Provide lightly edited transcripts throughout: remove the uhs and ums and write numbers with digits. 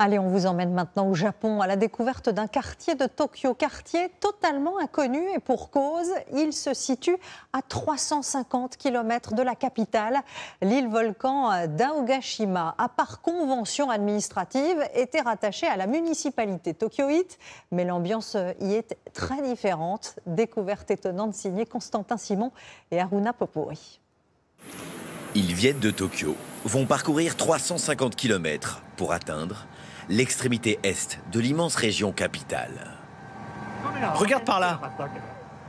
Allez, on vous emmène maintenant au Japon à la découverte d'un quartier de Tokyo, quartier totalement inconnu et pour cause, il se situe à 350 km de la capitale. L'île volcan d'Aogashima a par convention administrative été rattachée à la municipalité tokyoïte, mais l'ambiance y est très différente. Découverte étonnante signée Constantin Simon et Haruna Popori. Ils viennent de Tokyo, vont parcourir 350 km pour atteindre l'extrémité est de l'immense région capitale. Regarde par là.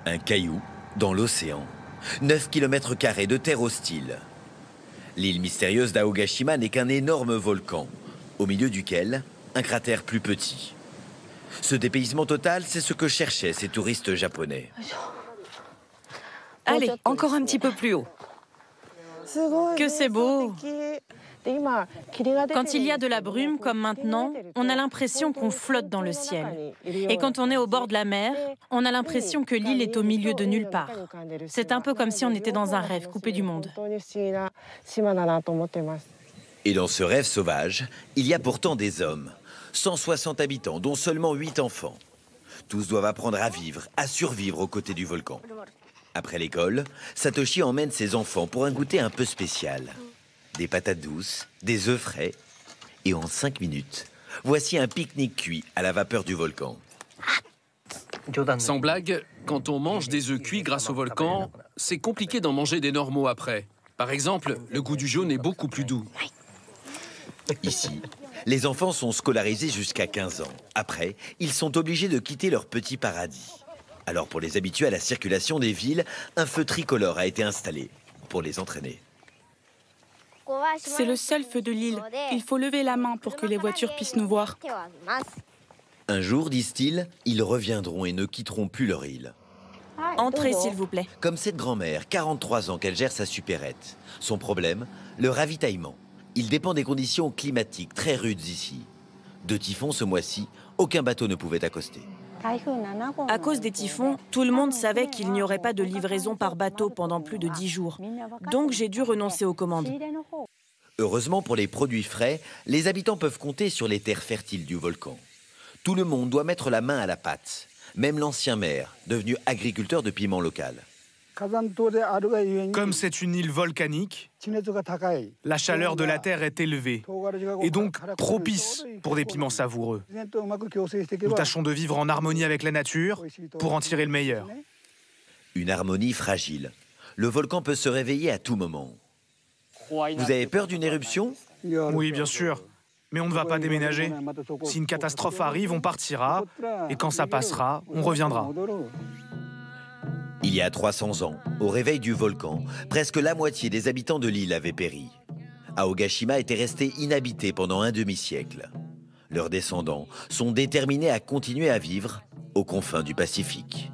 Un caillou dans l'océan, 9 km² de terre hostile. L'île mystérieuse d'Aogashima n'est qu'un énorme volcan, au milieu duquel un cratère plus petit. Ce dépaysement total, c'est ce que cherchaient ces touristes japonais. Allez, encore un petit peu plus haut. Que c'est beau! Quand il y a de la brume, comme maintenant, on a l'impression qu'on flotte dans le ciel. Et quand on est au bord de la mer, on a l'impression que l'île est au milieu de nulle part. C'est un peu comme si on était dans un rêve coupé du monde. Et dans ce rêve sauvage, il y a pourtant des hommes. 160 habitants, dont seulement 8 enfants. Tous doivent apprendre à vivre, à survivre aux côtés du volcan. Après l'école, Satoshi emmène ses enfants pour un goûter un peu spécial. Des patates douces, des œufs frais. Et en 5 minutes, voici un pique-nique cuit à la vapeur du volcan. Sans blague, quand on mange des œufs cuits grâce au volcan, c'est compliqué d'en manger des normaux après. Par exemple, le goût du jaune est beaucoup plus doux. Ici, les enfants sont scolarisés jusqu'à 15 ans. Après, ils sont obligés de quitter leur petit paradis. Alors pour les habituer à la circulation des villes, un feu tricolore a été installé pour les entraîner. C'est le seul feu de l'île. Il faut lever la main pour que les voitures puissent nous voir. Un jour, disent-ils, ils reviendront et ne quitteront plus leur île. Entrez, s'il vous plaît. Comme cette grand-mère, 43 ans qu'elle gère sa supérette. Son problème, le ravitaillement. Il dépend des conditions climatiques très rudes ici. De typhons ce mois-ci, aucun bateau ne pouvait accoster. À cause des typhons, tout le monde savait qu'il n'y aurait pas de livraison par bateau pendant plus de 10 jours. Donc j'ai dû renoncer aux commandes. Heureusement pour les produits frais, les habitants peuvent compter sur les terres fertiles du volcan. Tout le monde doit mettre la main à la pâte. Même l'ancien maire, devenu agriculteur de piment local. Comme c'est une île volcanique, la chaleur de la terre est élevée et donc propice pour des piments savoureux. Nous tâchons de vivre en harmonie avec la nature pour en tirer le meilleur. Une harmonie fragile. Le volcan peut se réveiller à tout moment. Vous avez peur d'une éruption? Oui, bien sûr. Mais on ne va pas déménager. Si une catastrophe arrive, on partira. Et quand ça passera, on reviendra. Il y a 300 ans, au réveil du volcan, presque la moitié des habitants de l'île avaient péri. Aogashima était resté inhabité pendant un demi-siècle. Leurs descendants sont déterminés à continuer à vivre aux confins du Pacifique.